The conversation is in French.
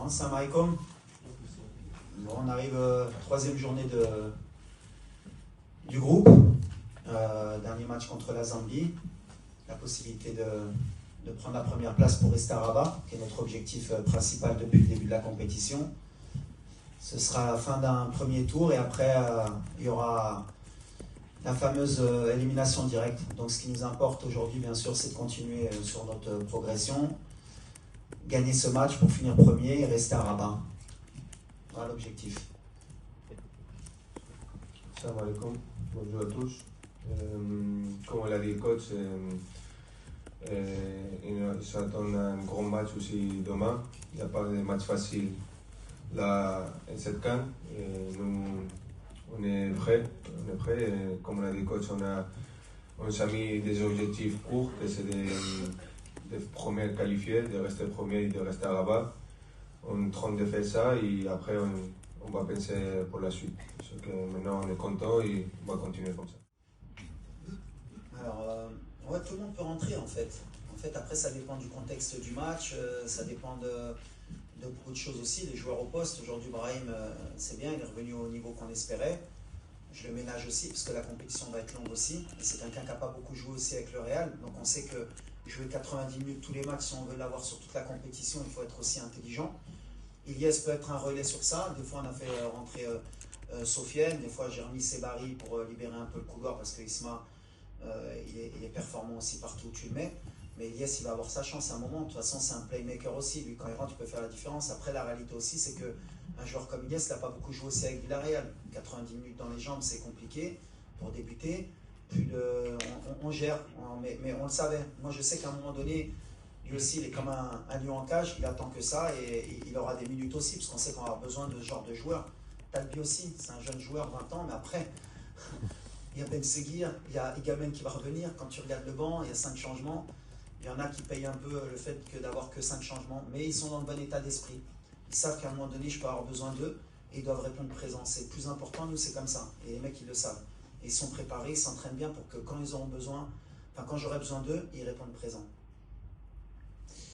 Bon, salam alaikum. Bon, on arrive troisième journée du groupe. Dernier match contre la Zambie. La possibilité de prendre la première place pour rester à Rabat, qui est notre objectif principal depuis le début de la compétition. Ce sera la fin d'un premier tour et après il y aura la fameuse élimination directe. Donc ce qui nous importe aujourd'hui, bien sûr, c'est de continuer sur notre progression, gagner ce match pour finir premier et rester à Rabat. Voilà l'objectif. Salam alaikum, bonjour à tous. Comme l'a dit le coach, il s'attend à un grand match aussi demain. Il n'y a pas de match facile là, en cette CAN. Nous, on est prêts. Comme l'a dit le coach, on s'est mis des objectifs courts, que c'est de premiers qualifiés, de rester premier et de rester à Rabat. On est en train de faire ça et après on va penser pour la suite. Parce que maintenant on est content et on va continuer comme ça. Alors, ouais, tout le monde peut rentrer en fait. En fait, après, ça dépend du contexte du match, ça dépend de beaucoup de choses aussi. Les joueurs au poste, aujourd'hui, Brahim, c'est bien, il est revenu au niveau qu'on espérait. Je le ménage aussi parce que la compétition va être longue aussi. Et c'est quelqu'un qui n'a pas beaucoup joué aussi avec le Real. Donc on sait que jouer 90 minutes tous les matchs, si on veut l'avoir sur toute la compétition, il faut être aussi intelligent. Ilyes peut être un relais sur ça. Des fois, on a fait rentrer Sofiane. Des fois, j'ai remis Sebari pour libérer un peu le couloir parce que Isma, il est performant aussi partout où tu le mets. Mais Ilyes, il va avoir sa chance à un moment. De toute façon, c'est un playmaker aussi. Lui, quand il rentre, il peut faire la différence. Après, la réalité aussi, c'est qu'un joueur comme Ilyes n'a pas beaucoup joué aussi avec Villarreal. 90 minutes dans les jambes, c'est compliqué pour débuter. On gère, mais on le savait. Moi, je sais qu'à un moment donné, lui aussi, il est comme un lion en cage. Il attend que ça et il aura des minutes aussi, parce qu'on sait qu'on aura besoin de ce genre de joueur. Talbi aussi, c'est un jeune joueur, 20 ans, mais après, il y a Ben Seguir, il y a Igamen qui va revenir. Quand tu regardes le banc, il y a 5 changements. Il y en a qui payent un peu le fait d'avoir que 5 changements, mais ils sont dans le bon état d'esprit. Ils savent qu'à un moment donné, je peux avoir besoin d'eux et ils doivent répondre présent. C'est le plus important, nous, c'est comme ça. Et les mecs, ils le savent. Et ils sont préparés, ils s'entraînent bien pour que quand ils auront besoin, enfin quand j'aurai besoin d'eux, ils répondent présent.